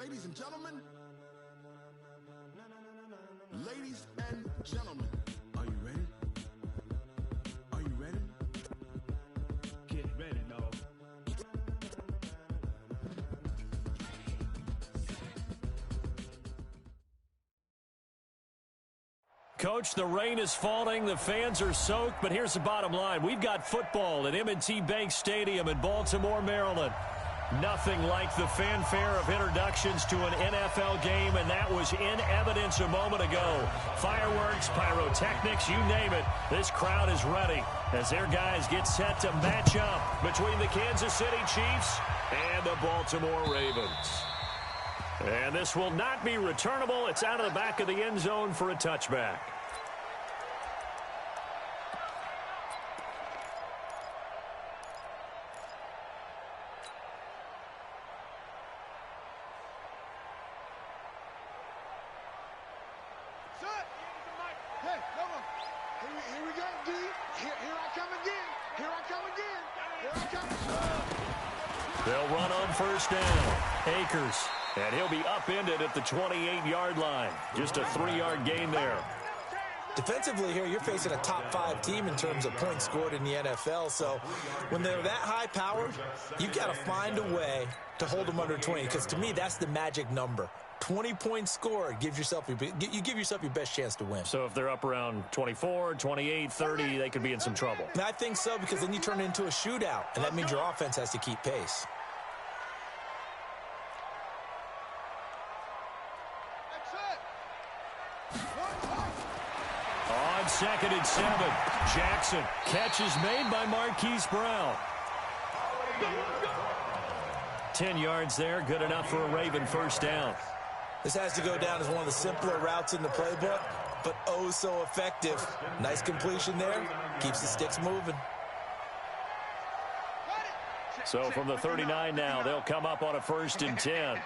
Ladies and gentlemen, are you ready? Are you ready? Get ready, dog. Coach, the rain is falling, the fans are soaked, but here's the bottom line. We've got football at M&T Bank Stadium in Baltimore, Maryland. Nothing like the fanfare of introductions to an NFL game, and that was in evidence a moment ago. Fireworks, pyrotechnics, you name it. This crowd is ready as their guys get set to match up between the Kansas City Chiefs and the Baltimore Ravens. And this will not be returnable. It's out of the back of the end zone for a touchback. They'll run on first down. Akers. And he'll be upended at the 28-yard line. Just a 3-yard gain there. Defensively here, you're facing a top-5 team in terms of points scored in the NFL. So when they're that high-powered, you've got to find a way to hold them under 20. Because to me, that's the magic number. 20 points scored, you give yourself your best chance to win. So if they're up around 24, 28, 30, they could be in some trouble. And I think so, because then you turn it into a shootout, and that means your offense has to keep pace. On 2nd and 7, Jackson. Catch is made by Marquise Brown. 10 yards there, good enough for a Raven first down. This has to go down as one of the simpler routes in the playbook, but oh so effective. Nice completion there. Keeps the sticks moving. So from the 39 now, they'll come up on a 1st and 10.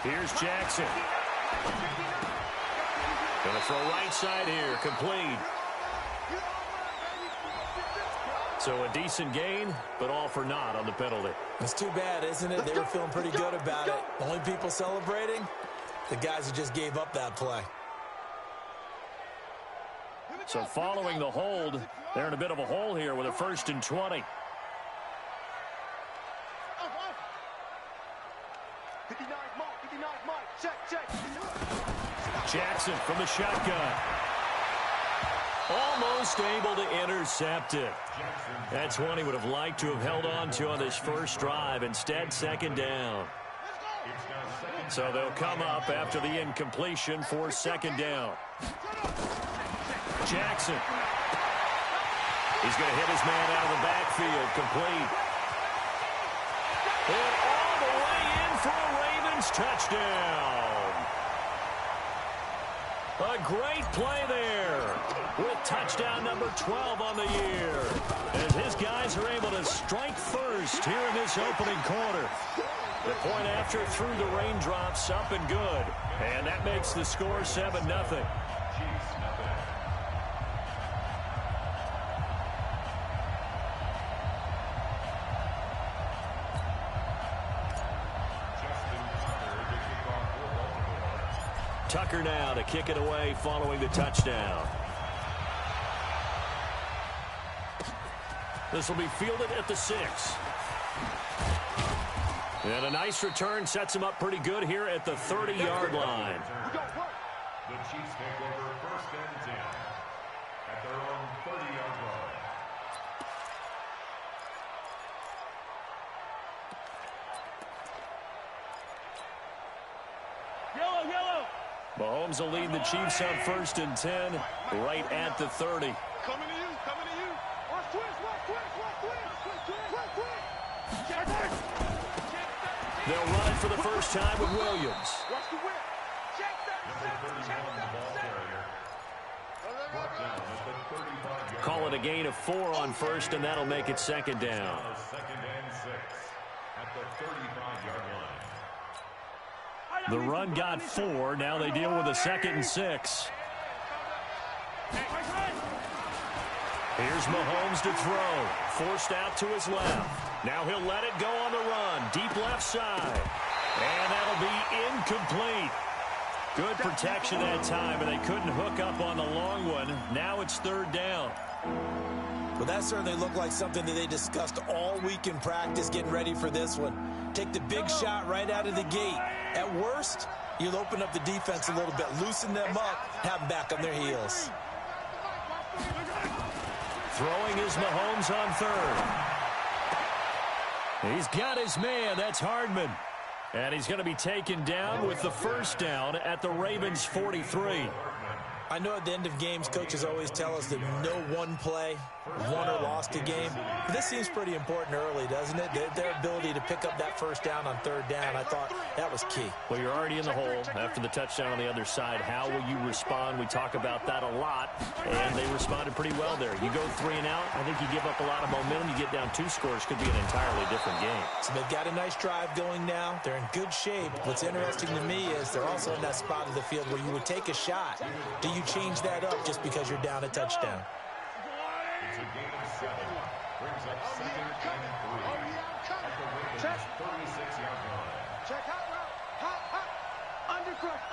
Here's Jackson. Going to throw right side here, complete. So a decent gain, but all for naught on the penalty. It's too bad, isn't it? They were feeling pretty good about it. Only people celebrating, the guys who just gave up that play. So following the hold, they're in a bit of a hole here with a 1st and 20. Jackson from the shotgun. Almost able to intercept it. That's one he would have liked to have held on to on his first drive. Instead, 2nd down. So they'll come up after the incompletion for 2nd down. Jackson. He's going to hit his man out of the backfield. Complete. And all the way in for a Ravens touchdown. A great play there with touchdown number 12 on the year. As his guys are able to strike first here in this opening quarter. The point after through the raindrops, up and good. And that makes the score 7-0. Tucker now to kick it away following the touchdown. This will be fielded at the 6. And a nice return sets him up pretty good here at the 30-yard line. The Chiefs take over 1st and 10 at their own 30-yard line. Mahomes will lead the Chiefs on 1st and 10 right at the 30. Coming to you, coming to you. Watch twist. They'll run it for the first time with Williams. Watch the whip. Check that. Call it a gain of 4 on 1st, and that'll make it 2nd down. 2nd and 6 at the 35-yard line. The run got 4. Now they deal with a 2nd and 6. Here's Mahomes to throw. Forced out to his left. Now he'll let it go on the run. Deep left side. And that'll be incomplete. Good protection that time, and they couldn't hook up on the long one. Now it's third down. Well, that certainly looked like something that they discussed all week in practice getting ready for this one. Take the big shot right out of the gate. At worst, you'll open up the defense a little bit, loosen them up, have them back on their heels. Throwing is Mahomes on third. He's got his man. That's Hardman. And he's going to be taken down with the first down at the Ravens' 43. I know at the end of games, coaches always tell us that no one play won or lost a game. This seems pretty important early, doesn't it? Their ability to pick up that first down on third down, I thought that was key. Well, you're already in the hole after the touchdown on the other side. How will you respond? We talk about that a lot, and they responded pretty well there. You go 3 and out, I think you give up a lot of momentum. You get down 2 scores, could be an entirely different game. So they've got a nice drive going now. They're in good shape. What's interesting to me is they're also in that spot of the field where you would take a shot. Do you change that up just because you're down a touchdown? It's a game of 7. Brings up second and 3. At the Ravens' 36-yard line. Check hot route. Hot. Undercrush.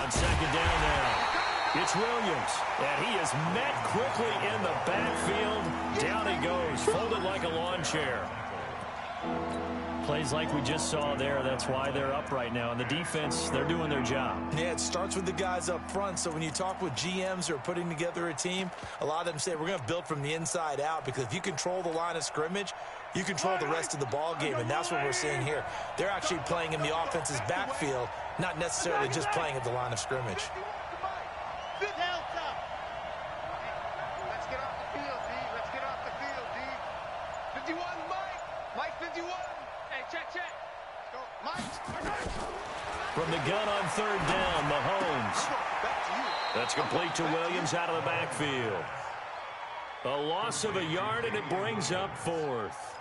On second down now, it's Williams. And he is met quickly in the backfield. Down he goes, folded like a lawn chair. Plays like we just saw there. That's why they're up right now. And the defense, they're doing their job. Yeah, it starts with the guys up front. So when you talk with GMs who are putting together a team, a lot of them say we're going to build from the inside out, because if you control the line of scrimmage, you control the rest of the ball game, and that's what we're seeing here. They're actually playing in the offense's backfield, not necessarily just playing at the line of scrimmage. Let's get off the field, D. Let's get off the field, D. 51, Mike. Mike 51. Hey, check. Go, Mike. From the gun on third down, Mahomes. That's complete to Williams out of the backfield. A loss of a yard, and it brings up fourth.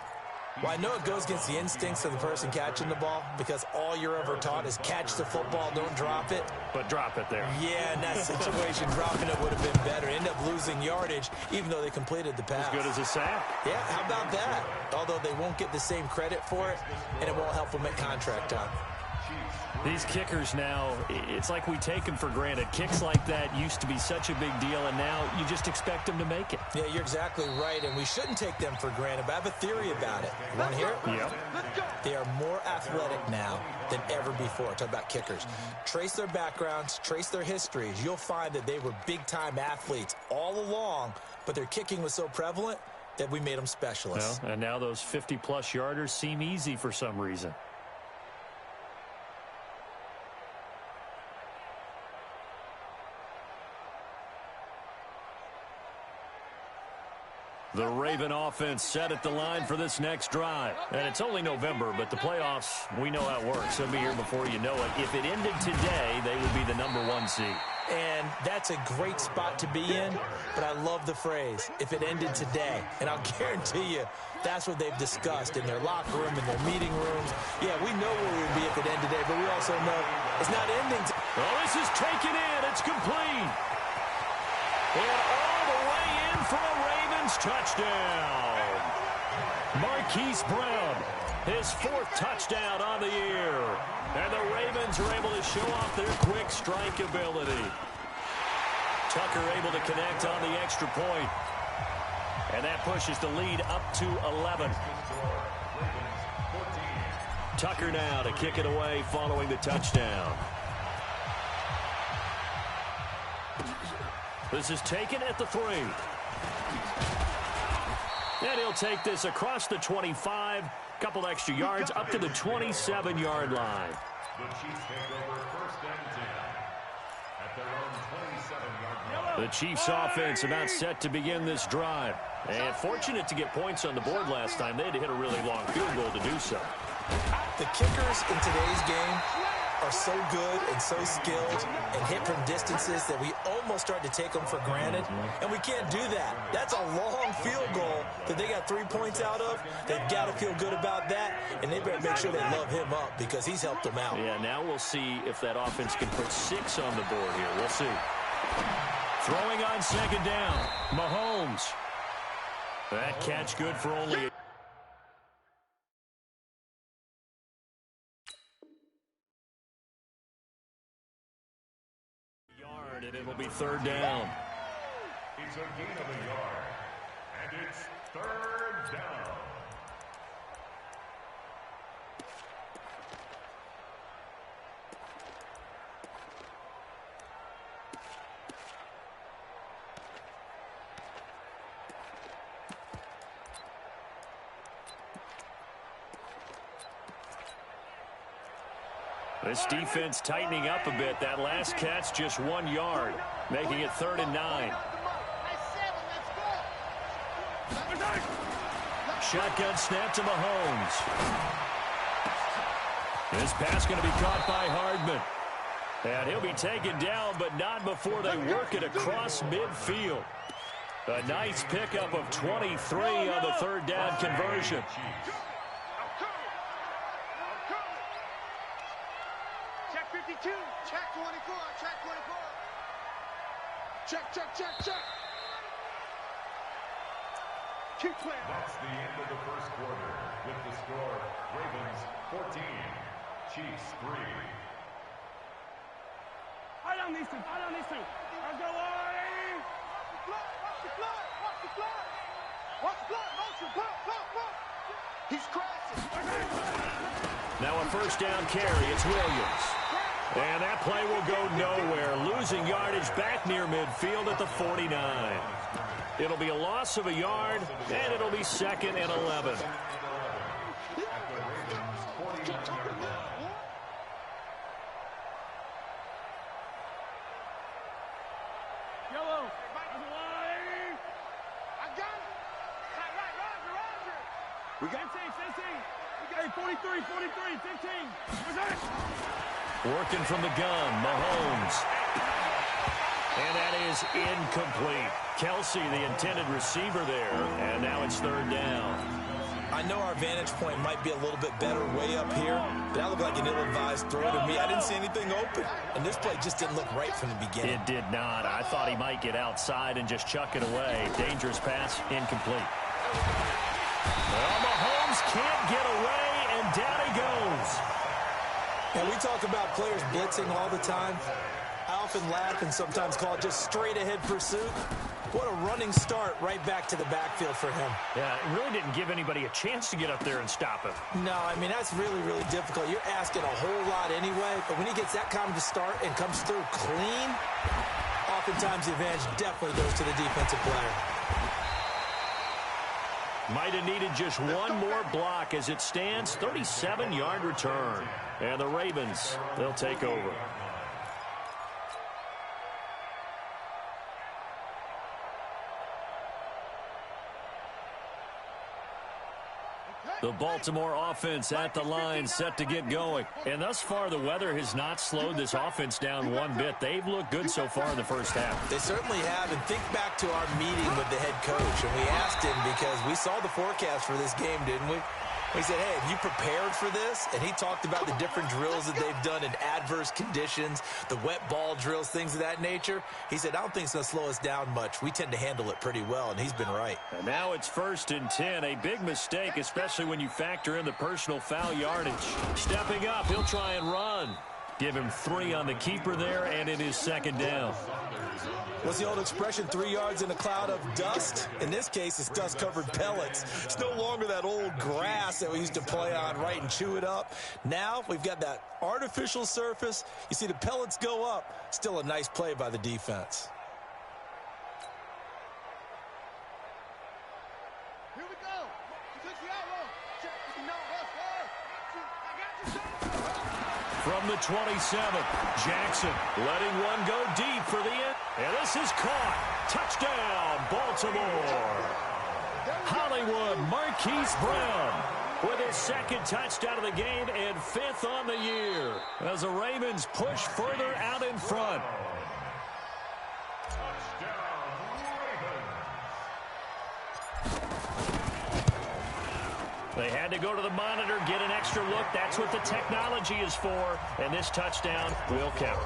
Well, I know it goes against the instincts of the person catching the ball, because all you're ever taught is catch the football, don't drop it. But drop it there. Yeah, in that situation, dropping it would have been better. End up losing yardage, even though they completed the pass. As good as a sack. Yeah, how about that? Although they won't get the same credit for it, and it won't help them at contract time. These kickers now, it's like we take them for granted. Kicks like that used to be such a big deal, and now you just expect them to make it. Yeah, you're exactly right, and we shouldn't take them for granted, but I have a theory about it. You want to hear it? Yep. They are more athletic now than ever before. Talk about kickers. Trace their backgrounds, trace their histories. You'll find that they were big-time athletes all along, but their kicking was so prevalent that we made them specialists. Well, and now those 50-plus yarders seem easy for some reason. The Raven offense set at the line for this next drive. And it's only November, but the playoffs, we know how it works. They'll be here before you know it. If it ended today, they would be the #1 seed. And that's a great spot to be in, but I love the phrase, if it ended today. And I'll guarantee you, that's what they've discussed in their locker room, in their meeting rooms. Yeah, we know where we would be if it ended today, but we also know it's not ending today. Well, this is taken in. It's complete. And all the way in for a Ravens touchdown. Marquise Brown, his 4th touchdown on the year. And the Ravens are able to show off their quick strike ability. Tucker able to connect on the extra point. And that pushes the lead up to 11. Tucker now to kick it away following the touchdown. This is taken at the 3. And he'll take this across the 25. Couple extra yards up to the 27-yard line. The Chiefs take over first and 10 at their own 27-yard line. The Chiefs offense about set to begin this drive. And fortunate to get points on the board last time. They had to hit a really long field goal to do so. The kickers in today's game are so good and so skilled and hit from distances that we almost start to take them for granted, and we can't do that. That's a long field goal that they got 3 points out of. They've got to feel good about that, and they better make sure they love him up because he's helped them out. Yeah, now we'll see if that offense can put 6 on the board here. We'll see. Throwing on second down, Mahomes. That catch good for only a yard, and it'll be third down. It's a gain of a yard, and it's third down. This defense tightening up a bit. That last catch just 1 yard, making it 3rd and 9. Shotgun snap to Mahomes. This pass going to be caught by Hardman. And he'll be taken down, but not before they work it across midfield. A nice pickup of 23 on the third down conversion. Check 52. Check 24. Check 24. Check, check, check, check. Keep playing. That's the end of the first quarter with the score Ravens 14, Chiefs 3. Eye on these two. Eye on these two. Let's go, Warren. Watch the blood. Watch the blood. Watch the blood. Motion. Blood. He's crashing. Now a first down carry. It's Williams. And that play will go nowhere. Losing yardage back near midfield at the 49. It'll be a loss of a yard, and it'll be 2nd and 11. Yellow. I got it. Right, Roger. We got 15. We got 43, 15. Working from the gun, Mahomes. And that is incomplete. Kelsey, the intended receiver there, and now it's 3rd down. I know our vantage point might be a little bit better way up here, but that looked like an ill-advised throw to me. I didn't see anything open, and this play just didn't look right from the beginning. It did not. I thought he might get outside and just chuck it away. Dangerous pass, incomplete. Well, Mahomes can't get away, and down he goes. And we talk about players blitzing all the time. I often laugh and sometimes call it just straight-ahead pursuit. What a running start right back to the backfield for him. Yeah, it really didn't give anybody a chance to get up there and stop him. No, I mean, that's really, really difficult. You're asking a whole lot anyway, but when he gets that kind of a start and comes through clean, oftentimes the advantage definitely goes to the defensive player. Might have needed just one more block as it stands. 37-yard return. And the Ravens, they'll take over. The Baltimore offense at the line, set to get going. And thus far, the weather has not slowed this offense down one bit. They've looked good so far in the first half. They certainly have. And think back to our meeting with the head coach. And we asked him because we saw the forecast for this game, didn't we? We said, hey, have you prepared for this? And he talked about the different drills that they've done in adverse conditions, the wet ball drills, things of that nature. He said, I don't think it's going to slow us down much. We tend to handle it pretty well, and he's been right. And now it's 1st and 10, a big mistake, especially when you factor in the personal foul yardage. Stepping up, he'll try and run. Give him 3 on the keeper there, and it is 2nd down. What's the old expression, 3 yards in a cloud of dust? In this case, it's dust-covered pellets. It's no longer that old grass that we used to play on, right, and chew it up. Now we've got that artificial surface. You see the pellets go up. Still a nice play by the defense. Here we go. From the 27, Jackson letting one go deep for the end. And this is caught. Touchdown, Baltimore. Hollywood Marquise Brown with his 2nd touchdown of the game and 5th on the year as the Ravens push further out in front. They had to go to the monitor, get an extra look. That's what the technology is for. And this touchdown will count.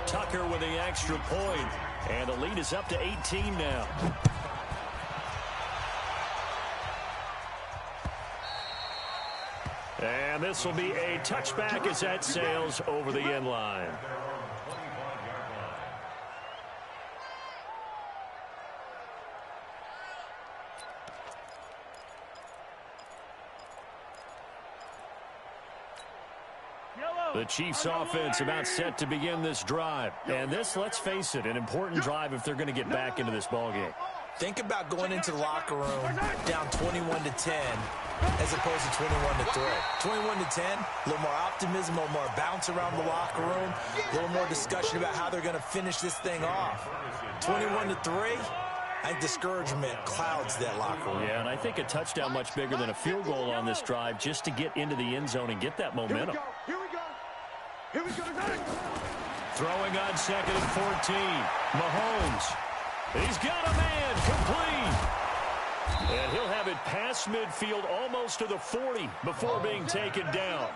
Tucker with the extra point. And the lead is up to 18 now. And this will be a touchback as that sails over the end line. The Chiefs offense about set to begin this drive. And this, let's face it, an important drive if they're going to get back into this ballgame. Think about going into the locker room down 21-10 as opposed to 21-3. 21-10, a little more optimism, a little more bounce around the locker room, a little more discussion about how they're going to finish this thing off. 21-3, I think discouragement clouds that locker room. Yeah, and I think a touchdown much bigger than a field goal on this drive just to get into the end zone and get that momentum. Here we go. Here we go. Throwing on 2nd and 14. Mahomes. He's got a man complete. And he'll have it past midfield almost to the 40 before being taken down.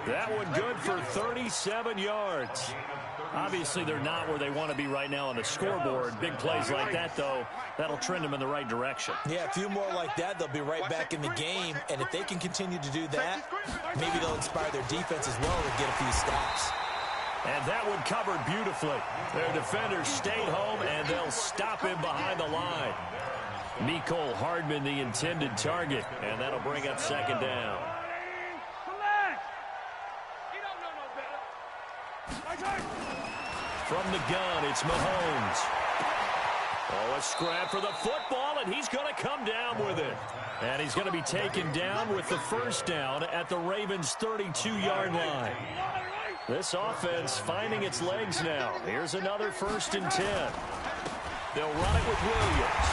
That one good for 37 yards. Obviously, they're not where they want to be right now on the scoreboard. Big plays like that, though, that'll trend them in the right direction. Yeah, a few more like that, they'll be right back in the game. And if they can continue to do that, maybe they'll inspire their defense as well to get a few stops. And that one covered beautifully. Their defenders stayed home, and they'll stop him behind the line. Mecole Hardman, the intended target, and that'll bring up 2nd down. From the gun, it's Mahomes. Oh, a scrap for the football, and he's going to come down with it. And he's going to be taken down with the first down at the Ravens' 32-yard line. This offense finding its legs now. Here's another 1st and 10. They'll run it with Williams.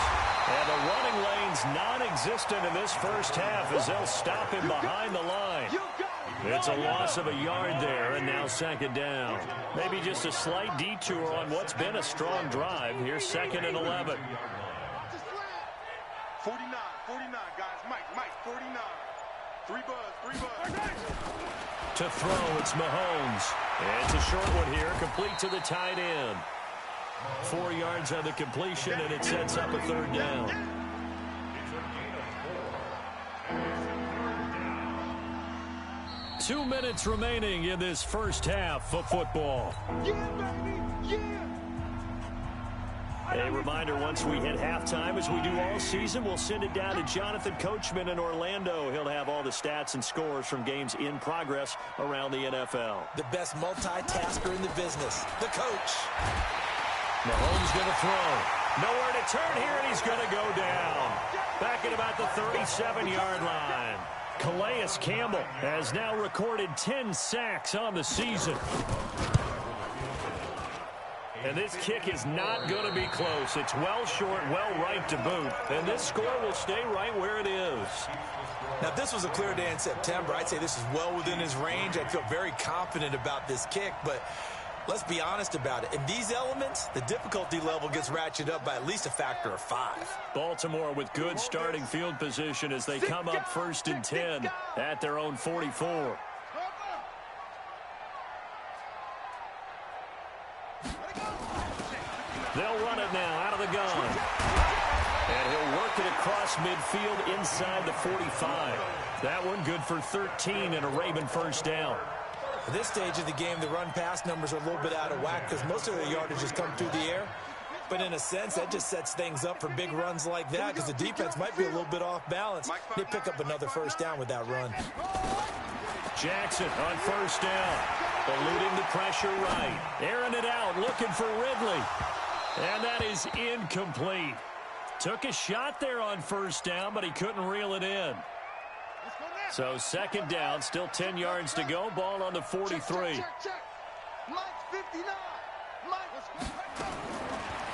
And the running lane's non-existent in this first half as they'll stop him behind the line. It's a loss of a yard there, and now 2nd down. Maybe just a slight detour on what's been a strong drive. Here's 2nd and 11. 49, guys. Mike, 49. 3 buzz. To throw, it's Mahomes. And it's a short one here, complete to the tight end. 4 yards on the completion, and it sets up a 3rd down. Two minutes remaining in this first half of football. A reminder, once we hit halftime, as we do all season, we'll send it down to Jonathan Coachman in Orlando. He'll have all the stats and scores from games in progress around the NFL. The best multitasker in the business, the coach. Mahomes going to throw. Nowhere to turn here, and he's going to go down. Back at about the 37-yard line. Calais Campbell has now recorded 10 sacks on the season. And this kick is not going to be close. It's well short, well right to boot. And this score will stay right where it is. Now, if this was a clear day in September, I'd say this is well within his range. I'd feel very confident about this kick, but let's be honest about it. In these elements, the difficulty level gets ratcheted up by at least a factor of 5. Baltimore with good starting field position as they come up 1st and 10 at their own 44. They'll run it now out of the gun. And he'll work it across midfield inside the 45. That one good for 13 and a Raven first down. At this stage of the game, the run-pass numbers are a little bit out of whack because most of their yardage has come through the air. But in a sense, that just sets things up for big runs like that because the defense might be a little bit off balance. They pick up another first down with that run. Jackson on first down. Eluding the pressure right. Airing it out, looking for Ridley. And that is incomplete. Took a shot there on first down, but he couldn't reel it in. So 2nd down, still 10 yards to go. Ball on the 43.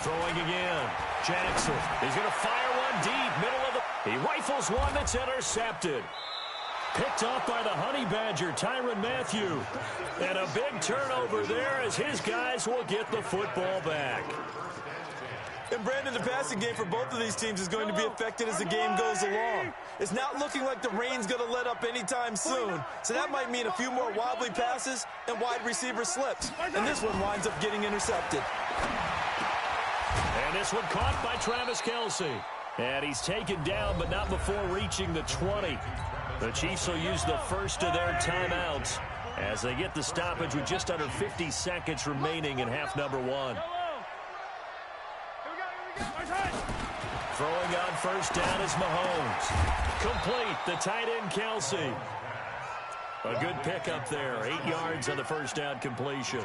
Throwing again. Jackson. He's going to fire one deep. Middle of the... He rifles one that's intercepted. Picked off by the Honey Badger, Tyrann Mathieu. And a big turnover there as his guys will get the football back. And Brandon, the passing game for both of these teams is going to be affected as the game goes along. It's not looking like the rain's going to let up anytime soon. So that might mean a few more wobbly passes and wide receiver slips. And this one winds up getting intercepted. And this one caught by Travis Kelce. And he's taken down, but not before reaching the 20. The Chiefs will use the first of their timeouts as they get the stoppage with just under 50 seconds remaining in half number one. Throwing on first down is Mahomes. Complete, the tight end Kelce. A good pickup there, 8 yards on the first down completion.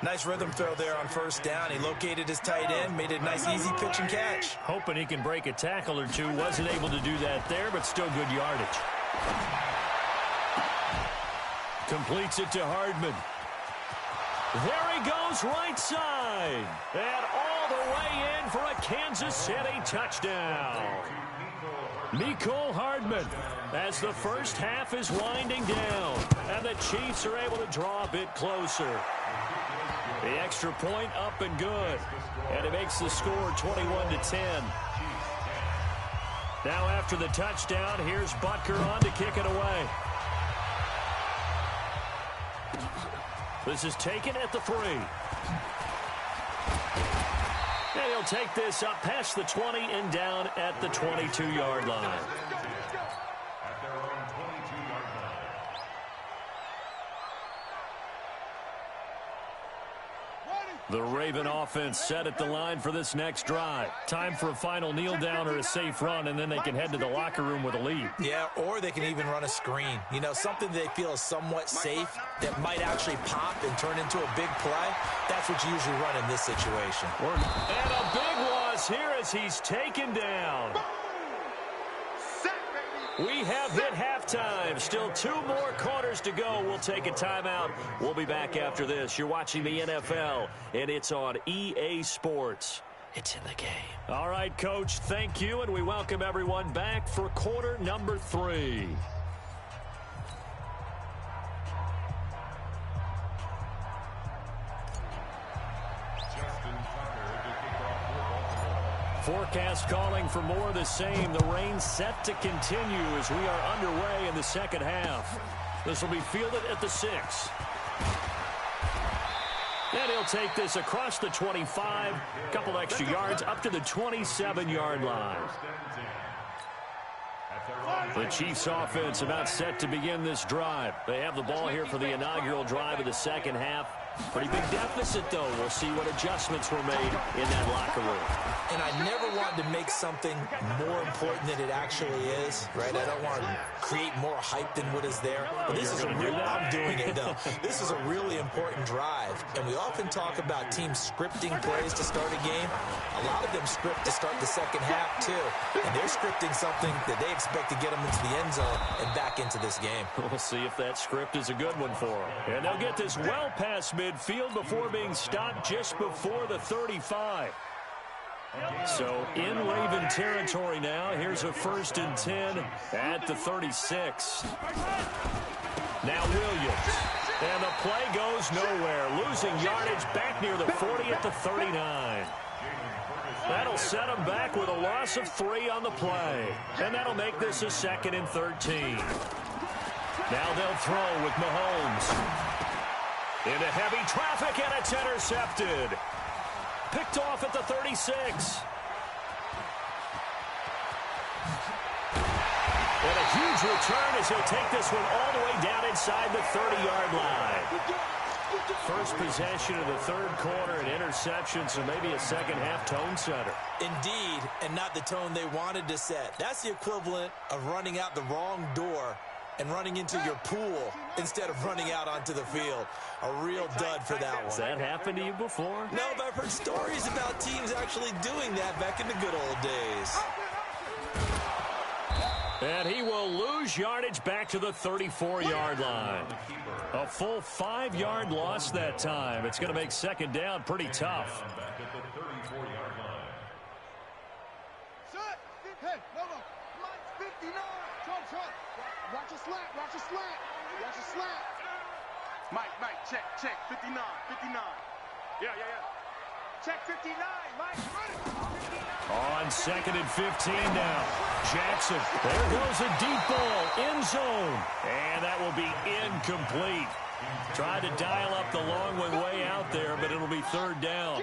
Nice rhythm throw there on first down. He located his tight end, made it a nice easy pitch and catch. Hoping he can break a tackle or two. Wasn't able to do that there, but still good yardage. Completes it to Hardman. There he goes, right side. And all the way in for a Kansas City touchdown. Mecole Hardman as the first half is winding down. And the Chiefs are able to draw a bit closer. The extra point up and good. And it makes the score 21-10. Now after the touchdown, here's Butker on to kick it away. This is taken at the 3. And he'll take this up past the 20 and down at the 22-yard line. At their own 22-yard line. The Raven offense set at the line for this next drive. Time for a final kneel down or a safe run, and then they can head to the locker room with a lead. Yeah, or they can even run a screen. You know, something they feel is somewhat safe that might actually pop and turn into a big play. That's what you usually run in this situation. And a big loss here as he's taken down. We have hit halftime. Still 2 more quarters to go. We'll take a timeout. We'll be back after this. You're watching the NFL, and it's on EA Sports. It's in the game. All right, Coach, thank you, and we welcome everyone back for quarter number 3. Forecast calling for more of the same. The rain set to continue as we are underway in the second half. This will be fielded at the 6. And he'll take this across the 25. A couple extra yards up to the 27-yard line. The Chiefs offense about set to begin this drive. They have the ball here for the inaugural drive of the second half. Pretty big deficit, though. We'll see what adjustments were made in that locker room. And I never want to make something more important than it actually is, right? I don't want to create more hype than what is there. But this is a real, I'm doing it, though. This is a really important drive. And we often talk about teams scripting plays to start a game. A lot of them script to start the second half, too. And they're scripting something that they expect to get them into the end zone and back into this game. We'll see if that script is a good one for them. And they'll get this well past midfield before being stopped just before the 35. So in Raven territory now. Here's a 1st and 10 at the 36. Now Williams. And the play goes nowhere. Losing yardage back near the 40 at the 39. That'll set them back with a loss of 3 on the play. And that'll make this a 2nd and 13. Now they'll throw with Mahomes. Into heavy traffic, and it's intercepted. Picked off at the 36. And a huge return as he'll take this one all the way down inside the 30-yard line. First possession of the 3rd quarter, an interception, so maybe a second-half tone setter. Indeed, and not the tone they wanted to set. That's the equivalent of running out the wrong door and running into your pool instead of running out onto the field. A real dud for that one. Has that happened to you before? No, but I've heard stories about teams actually doing that back in the good old days. And he will lose yardage back to the 34-yard line. A full 5-yard loss that time. It's going to make second down pretty tough. Hey, no. Mike's 59. Trump. Watch a slant. Watch a slant. Mike, check. 59. Yeah. Check 59, Mike. On 2nd and 15 now. Jackson. There goes a deep ball. End zone. And that will be incomplete. Tried to dial up the long one way out there, but it'll be third down.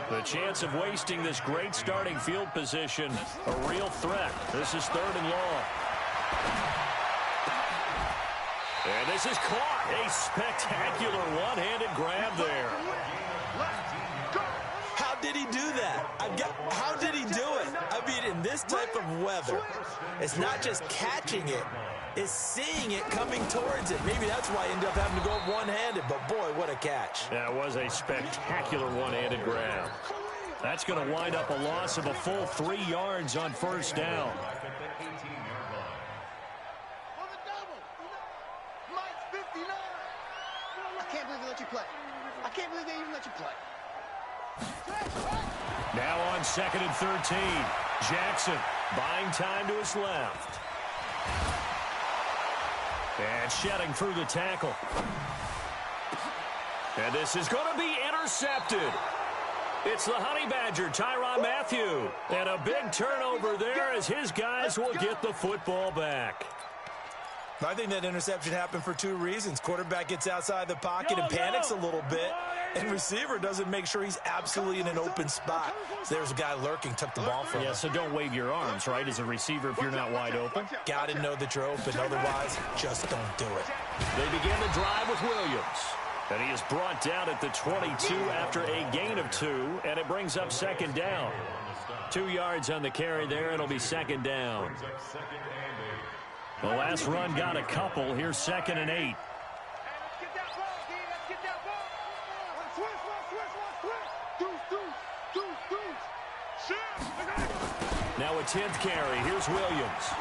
The chance of wasting this great starting field position, a real threat. This is third and long. And this is caught. A spectacular one-handed grab there. How did he do that? How did he do it? I mean, in this type of weather, it's not just catching it, it's seeing it coming towards it. Maybe that's why he ended up having to go one-handed, but boy, what a catch. That was a spectacular one-handed grab. That's going to wind up a loss of a full 3 yards on first down. I can't believe they let you play. I can't believe they even let you play. Now on second and 13. Jackson buying time to his left. And shedding through the tackle. And this is going to be intercepted. It's the Honey Badger, Tyrann Mathieu. And a big turnover there as his guys will get the football back. I think that interception happened for 2 reasons. Quarterback gets outside the pocket and panics a little bit, and receiver doesn't make sure he's absolutely in an open spot. So there's a guy lurking, took the ball from him. Yeah, so don't wave your arms, right, as a receiver if you're not wide open. Got to know that you're open. Otherwise, just don't do it. They begin the drive with Williams. And he is brought down at the 22 after a gain of 2, and it brings up second down. 2 yards on the carry there, it'll be second down. The last run got a couple. Here's second and 8. Now a 10th carry. Here's Williams.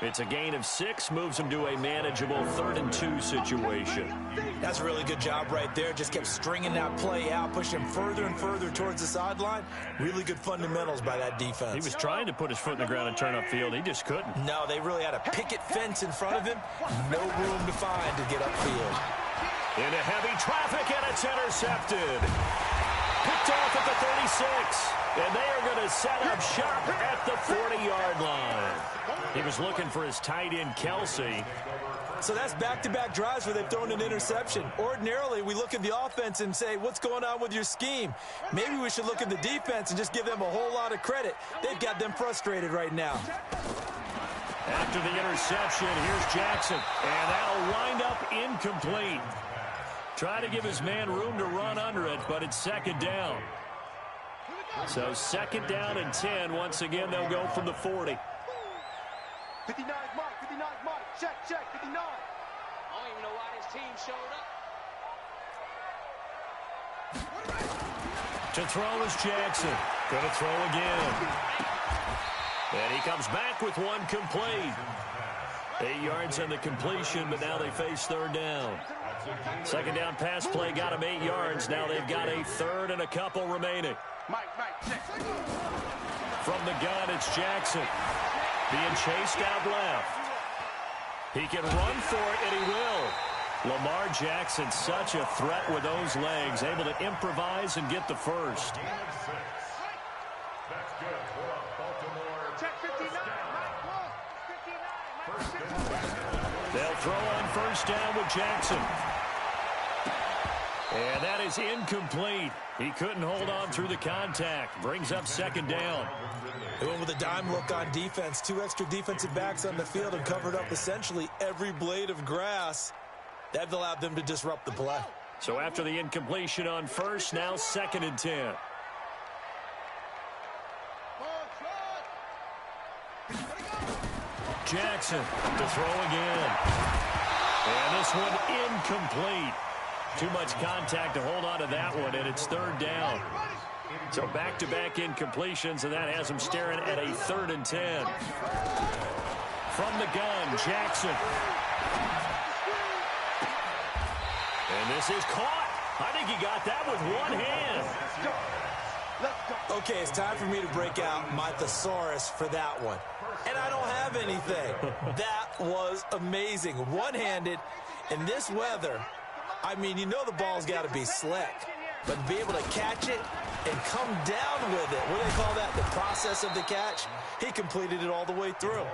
It's a gain of 6, moves him to a manageable 3rd and 2 situation. That's a really good job right there. Just kept stringing that play out, pushing him further and further towards the sideline. Really good fundamentals by that defense. He was trying to put his foot in the ground and turn upfield. He just couldn't. No, they really had a picket fence in front of him. No room to find to get upfield. Into heavy traffic, and it's intercepted. Picked off at the 36. And they are going to set up shop at the 40-yard line. He was looking for his tight end, Kelsey. So that's back-to-back drives where they've thrown an interception. Ordinarily, we look at the offense and say, what's going on with your scheme? Maybe we should look at the defense and just give them a whole lot of credit. They've got them frustrated right now. After the interception, here's Jackson. And that'll wind up incomplete. Try to give his man room to run under it, but it's second down. So second down and 10. Once again, they'll go from the 40. 59 mark, 59 mark. Check, 59. I don't even know why this team showed up. To throw is Jackson. Going to throw again. And he comes back with one complete. 8 yards on the completion, but now they face third down. Second down pass play got him 8 yards. Now they've got a third and a couple remaining. From the gun, it's Jackson. Being chased out left. He can run for it, and he will. Lamar Jackson, such a threat with those legs, able to improvise and get the first. That's good for Baltimore. Check 59. They'll throw on first down with Jackson. And that is incomplete. He couldn't hold on through the contact. Brings up second down. They went with a dime look on defense. 2 extra defensive backs on the field and covered up essentially every blade of grass. That allowed them to disrupt the play. So after the incompletion on first, now second and 10. Jackson to throw again. And this one incomplete. Too much contact to hold on to that one, and it's third down. So back-to-back incompletions, and that has him staring at a 3rd and 10. From the gun, Jackson. And this is caught. I think he got that with one hand. Okay, it's time for me to break out my thesaurus for that one. And I don't have anything. That was amazing. One-handed in this weather. I mean, you know the ball's got to be slick. But to be able to catch it and come down with it, what do they call that, the process of the catch? He completed it all the way through.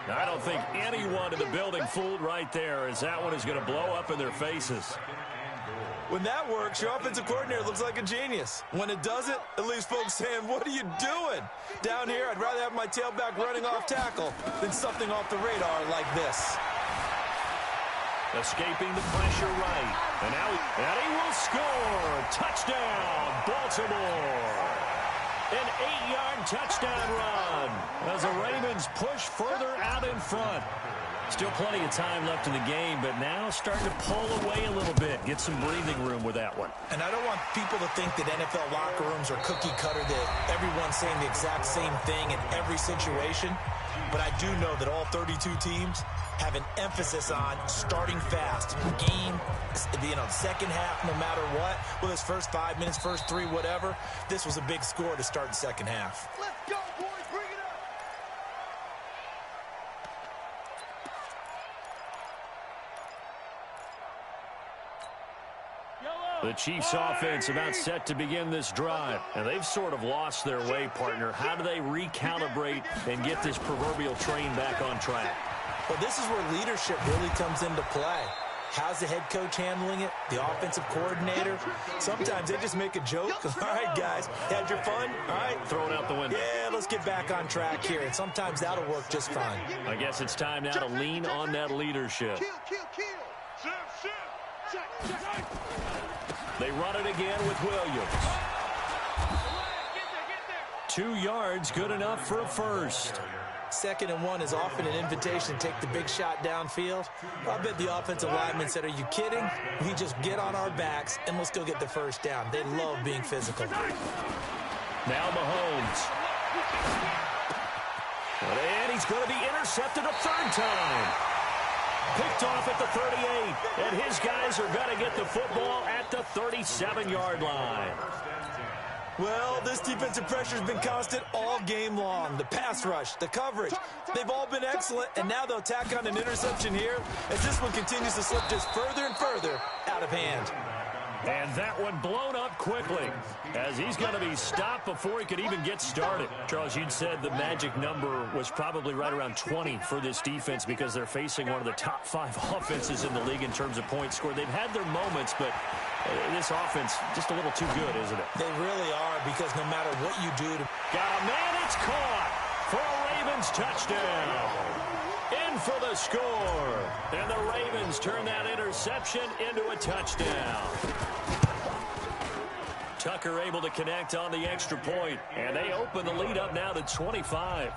I don't think anyone in the building fooled right there, as that one is going to blow up in their faces. When that works, your offensive coordinator looks like a genius. When it doesn't, it leaves folks saying, what are you doing? Down here, I'd rather have my tailback running off tackle than something off the radar like this. Escaping the pressure right. And now he will score. Touchdown, Baltimore. An 8-yard touchdown run as the Ravens push further out in front. Still plenty of time left in the game, but now starting to pull away a little bit. Get some breathing room with that one. And I don't want people to think that NFL locker rooms are cookie cutter, that everyone's saying the exact same thing in every situation. But I do know that all 32 teams have an emphasis on starting fast. Game, second half, no matter what. Well, this first 5 minutes, first 3, whatever. This was a big score to start the second half. Let's go, boys. Bring it up. The Chiefs offense about set to begin this drive. And they've sort of lost their way, partner. How do they recalibrate and get this proverbial train back on track? Well, this is where leadership really comes into play. How's the head coach handling it? The offensive coordinator? Sometimes they just make a joke. All right, guys, had your fun? All right. Throw it out the window. Yeah, let's get back on track here. And sometimes that'll work just fine. I guess it's time now to lean on that leadership. They run it again with Williams. 2 yards, good enough for a first. 2nd and 1 is often an invitation to take the big shot downfield. I bet the offensive lineman said, are you kidding? We just get on our backs and let's go get the first down. They love being physical. Now Mahomes. And he's going to be intercepted a 3rd time. Picked off at the 38. And his guys are going to get the football at the 37-yard line. Well, this defensive pressure has been constant all game long. The pass rush, the coverage, they've all been excellent, and now they'll tack on an interception here as this one continues to slip just further and further out of hand. And that one blown up quickly as he's going to be stopped before he could even get started. Charles, you'd said the magic number was probably right around 20 for this defense because they're facing one of the top 5 offenses in the league in terms of points scored. They've had their moments, but this offense just a little too good, isn't it? They really are, because no matter what you do to... Got a man, it's caught for a Ravens touchdown. In for the score. And the Ravens turn that interception into a touchdown. Tucker able to connect on the extra point, and they open the lead up now to 25.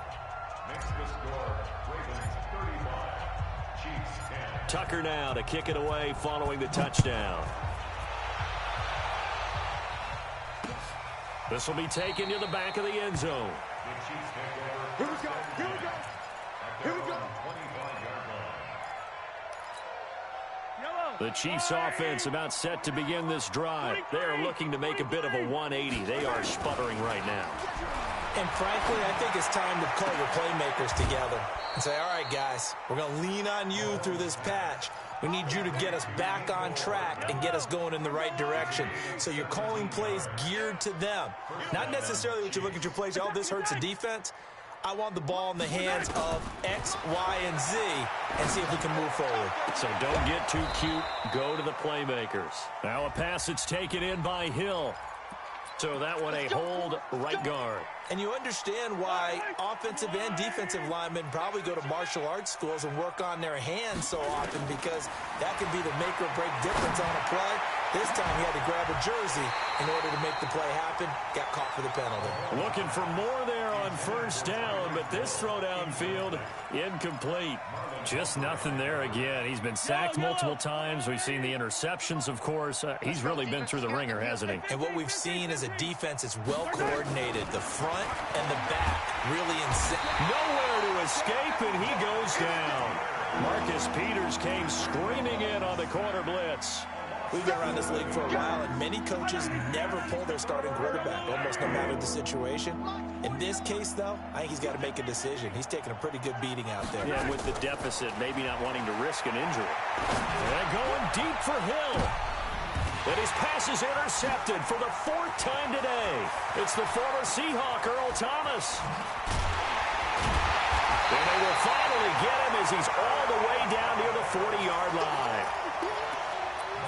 Makes the score, Ravens 35, Chiefs 10. Tucker now to kick it away following the touchdown. This will be taken to the back of the end zone. The Chiefs take over. Here we go. Here we go. Here we go. 25-yard line. The Chiefs offense about set to begin this drive. They are looking to make a bit of a 180. They are sputtering right now. And frankly, I think it's time to call your playmakers together and say, all right, guys, we're going to lean on you through this patch. We need you to get us back on track and get us going in the right direction. So you're calling plays geared to them. Not necessarily that you look at your plays, oh, this hurts the defense. I want the ball in the hands of X, Y, and Z and see if we can move forward. So don't get too cute. Go to the playmakers. Now a pass that's taken in by Hill. So that one a hold right guard. And you understand why offensive and defensive linemen probably go to martial arts schools and work on their hands so often, because that can be the make or break difference on a play. This time he had to grab a jersey in order to make the play happen. Got caught for the penalty. Looking for more there on first down, but this throw downfield incomplete. Just nothing there again. He's been sacked multiple times. We've seen the interceptions, of course. He's really been through the ringer, hasn't he? And what we've seen is a defense that's well coordinated. The front and the back really in sync. Nowhere to escape, and he goes down. Marcus Peters came screaming in on the corner blitz. We've been around this league for a while, and many coaches never pull their starting quarterback, almost no matter the situation. In this case, though, I think he's got to make a decision. He's taking a pretty good beating out there. Yeah, with the deficit, maybe not wanting to risk an injury. And going deep for Hill. And his pass is intercepted for the 4th time today. It's the former Seahawk, Earl Thomas. And they will finally get him as he's all the way down near the 40-yard line.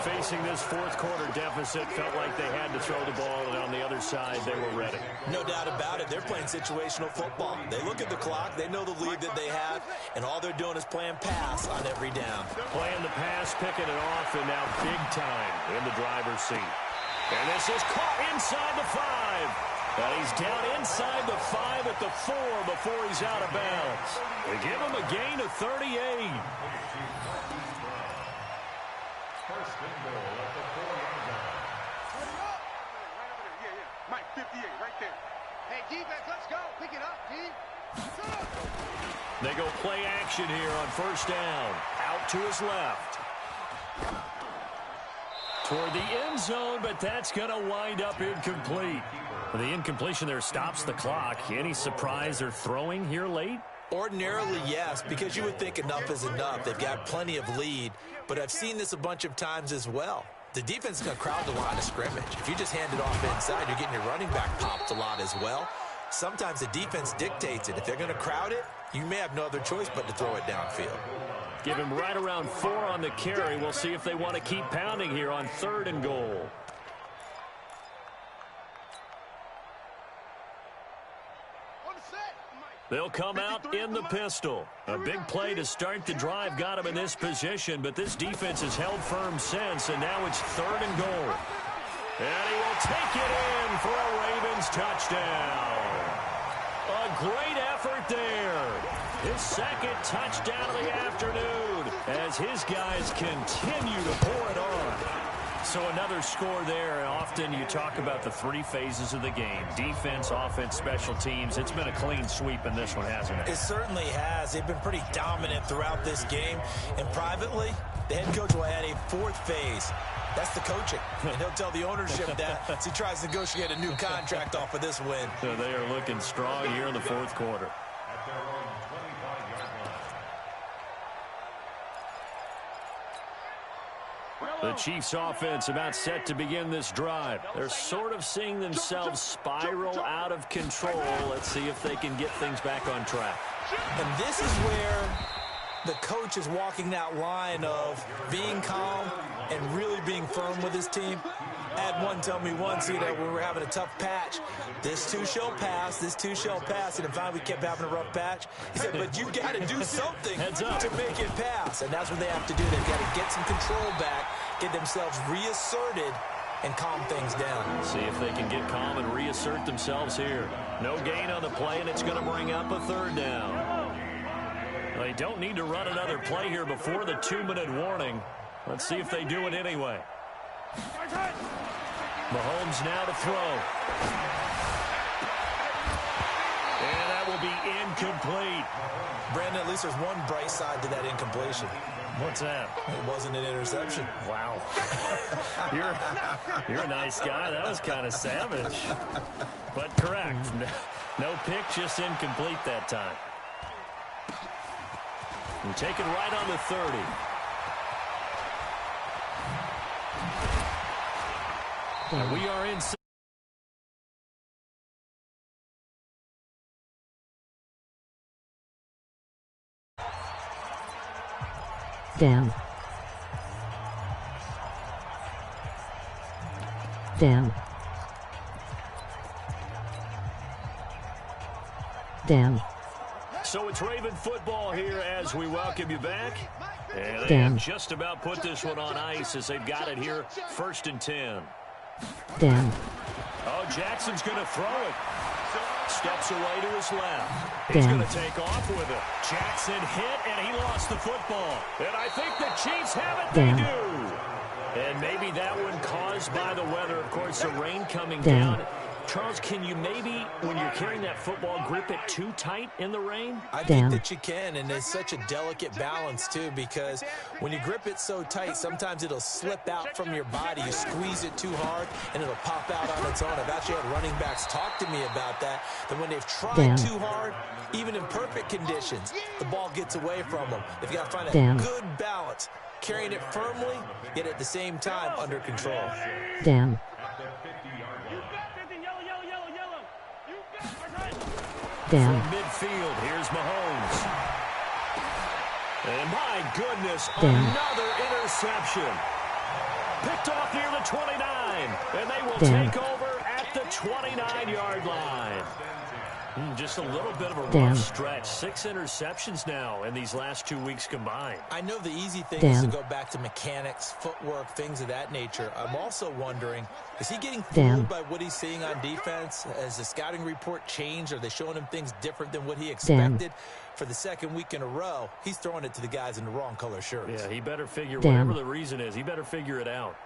Facing this fourth-quarter deficit, felt like they had to throw the ball, and on the other side, they were ready. No doubt about it. They're playing situational football. They look at the clock. They know the lead that they have, and all they're doing is playing pass on every down. Playing the pass, picking it off, and now big time in the driver's seat. And this is caught inside the 5. And he's down inside the 5 at the 4 before he's out of bounds. They give him a gain of 38. First and goal at the 4-yard line. Mike, 58, right there. Hey, defense, let's go. Pick it up, D. They go play action here on first down. Out to his left. Toward the end zone, but that's going to wind up incomplete. The incompletion there stops the clock. Any surprise they're throwing here late? Ordinarily, yes, because you would think enough is enough. They've got plenty of lead, but I've seen this a bunch of times as well. The defense is going to crowd the line of scrimmage. If you just hand it off inside, you're getting your running back popped a lot as well. Sometimes the defense dictates it. If they're going to crowd it, you may have no other choice but to throw it downfield. Give him right around 4 on the carry. We'll see if they want to keep pounding here on 3rd and goal. They'll come out in the pistol. A big play to start the drive got him in this position, but this defense has held firm since, and now it's 3rd and goal. And he will take it in for a Ravens touchdown. A great effort there. His 2nd touchdown of the afternoon as his guys continue to pour it on. So another score there. Often you talk about the 3 phases of the game. Defense, offense, special teams. It's been a clean sweep in this one, hasn't it? It certainly has. They've been pretty dominant throughout this game. And privately, the head coach will add a 4th phase. That's the coaching. And he'll tell the ownership that as he tries to negotiate a new contract off of this win. So they are looking strong here in the 4th quarter. At their own 25-yard line. The Chiefs offense about set to begin this drive. They're sort of seeing themselves spiral out of control. Let's see if they can get things back on track. And this is where the coach is walking that line of being calm and really being firm with his team. I had one tell me once, when we were having a tough patch, this too shall pass, this too shall pass. And finally we kept having a rough patch. He said, but you got to do something to make it pass. And that's what they have to do. They've got to get some control back, get themselves reasserted, and calm things down. See if they can get calm and reassert themselves here. No gain on the play, and it's going to bring up a 3rd down. They don't need to run another play here before the 2-minute warning. Let's see if they do it anyway. Mahomes now to throw. And that will be incomplete. Brandon, at least there's one bright side to that incompletion. What's that? It wasn't an interception. Wow. You're a nice guy. That was kind of savage. But correct. No pick, just incomplete that time. And taken right on the 30. And we are in. Down. Down. Down. So it's Raven football here as we welcome you back. And they Down. have just about put this one on ice as they've got it here, 1st and 10. Down. Oh, Jackson's going to throw it. Steps away to his left. He's Down. going to take off with it. Jackson hit, and he lost the football. And I think the Chiefs have it. Down. They do. And maybe that one caused by the weather. Of course, the rain coming Down. down. Charles, can you maybe, when you're carrying that football, grip it too tight in the rain? I Down. think that you can, and it's such a delicate balance, too, because when you grip it so tight, sometimes it'll slip out from your body. You squeeze it too hard, and it'll pop out on its own. I've actually had running backs talk to me about that when they've tried Down. too hard, even in perfect conditions, the ball gets away from them. They've got to find a Down. good balance carrying it firmly, yet at the same time under control. Down. Down. From midfield, here's Mahomes. And my goodness, Down. another interception. Picked off near the 29, and they will Down. take over at the 29-yard line. Just a little bit of a Down. rough stretch. 6 interceptions now in these last 2 weeks combined. I know the easy thing Down. is to go back to mechanics, footwork, things of that nature. I'm also wondering, is he getting Down. fooled by what he's seeing on defense? Has the scouting report changed? Are they showing him things different than what he expected? For the second week in a row, he's throwing it to the guys in the wrong color shirts. Yeah, he better figure, Down. whatever the reason is, he better figure it out.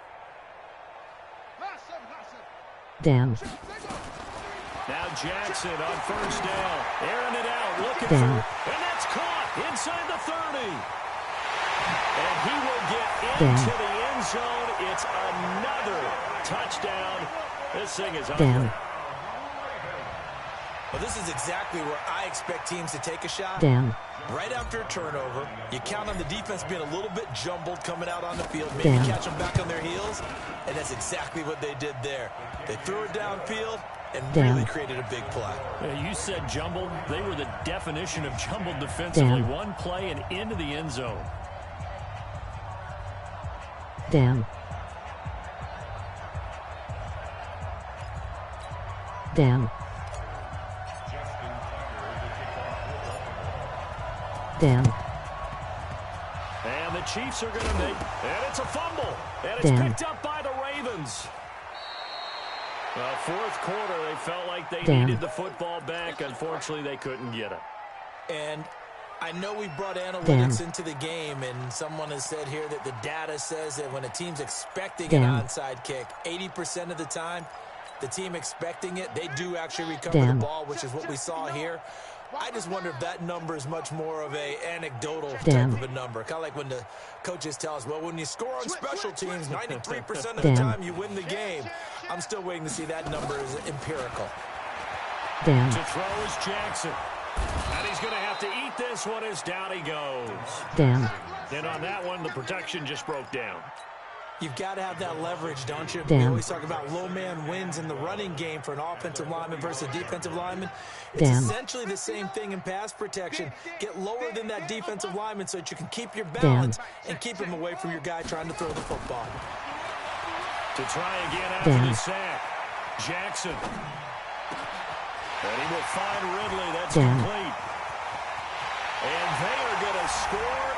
Down. Now Jackson on first down. Airing it out, looking Down. for, and that's caught inside the 30. And he will get Down. into the end zone. It's another touchdown. This thing is Down. ugly. Well, this is exactly where I expect teams to take a shot. Down. Right after a turnover, you count on the defense being a little bit jumbled coming out on the field, maybe Down. catch them back on their heels, and that's exactly what they did there. They threw it downfield and Down. really created a big play. You said jumbled. They were the definition of jumbled defensively. Down. One play and into the end zone. Down. Down. Down. And the Chiefs are going to make, and it's a fumble. And it's Down. picked up by the Ravens. Well, fourth quarter, they felt like they Down. needed the football back. Unfortunately, they couldn't get it. And I know we brought analytics Down. into the game, and someone has said here that the data says that when a team's expecting Down. an onside kick, 80% of the time, the team expecting it, they do actually recover Down. the ball, which is what we saw here. I just wonder if that number is much more of a anecdotal Down. type of a number. Kind of like when the coaches tell us, well, when you score on special teams, 93% of the Down. time you win the game. I'm still waiting to see that number is empirical. Down. To throw is Jackson. And he's going to have to eat this one as down he goes. Down. And on that one, the protection just broke down. You've got to have that leverage, don't you? We Down. always talk about low man wins in the running game for an offensive lineman versus a defensive lineman. It's Down. essentially the same thing in pass protection. Get lower than that defensive lineman so that you can keep your balance and keep him away from your guy trying to throw the football. To try again after Down. the sack. Jackson. And he will find Ridley. That's Down. complete. And they are going to score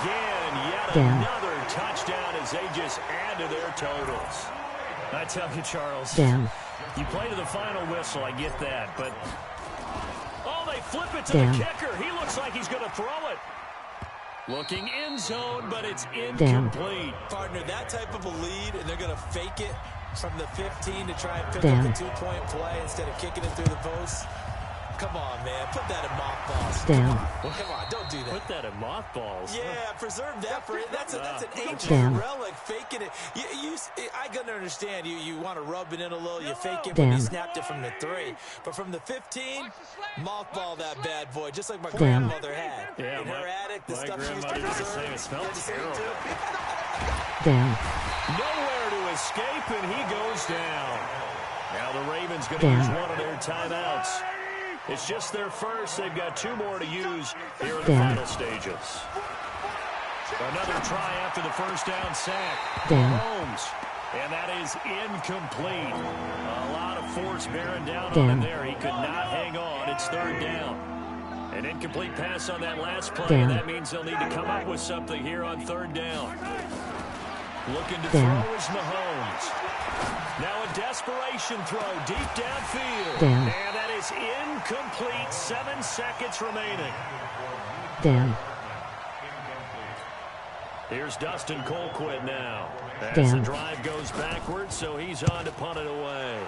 again. Yet Down. another touchdown as they just add to their totals. I tell you, Charles, Down. you play to the final whistle. I get that. But, oh, they flip it to Down. the kicker. He looks like he's going to throw it. Looking in zone, but it's Down. incomplete. Partner, that type of a lead, and they're going to fake it from the 15 to try and pick Down. up a two-point play instead of kicking it through the post. Come on, man. Put that in mothballs. Down. Come on, don't do that. Put that in mothballs. Yeah, preserve that for it. That's an ancient Down. relic. Faking it. I can understand. You want to rub it in a little. You fake it when you Down. snapped it from the 3. But from the 15, mothball that bad boy, just like my Down. grandmother had. Yeah, in her attic, the my stuff she used to grandmother did the preserve. same. It smelled You had to see it terrible. too? Down. Nowhere to escape, and he goes down. Now the Ravens going to Down. use one of their timeouts. It's just their first. They've got 2 more to use here in the Down. final stages. Another try after the first down sack. Down. Holmes. And that is incomplete. A lot of force bearing down on Down. him there. He could not hang on. It's 3rd down. An incomplete pass on that last play, Down. and that means they'll need to come up with something here on 3rd down. Looking to Down. throw is Mahomes. Now a desperation throw deep downfield. Down. And that is incomplete. 7 seconds remaining. Down. Here's Dustin Colquitt now. As Down. the drive goes backwards, so he's on to punt it away.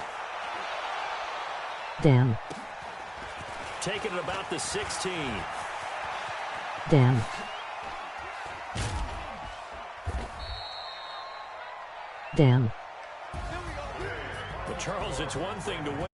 Down. Taking it about the 16. Down. Down. But Charles, it's one thing to win.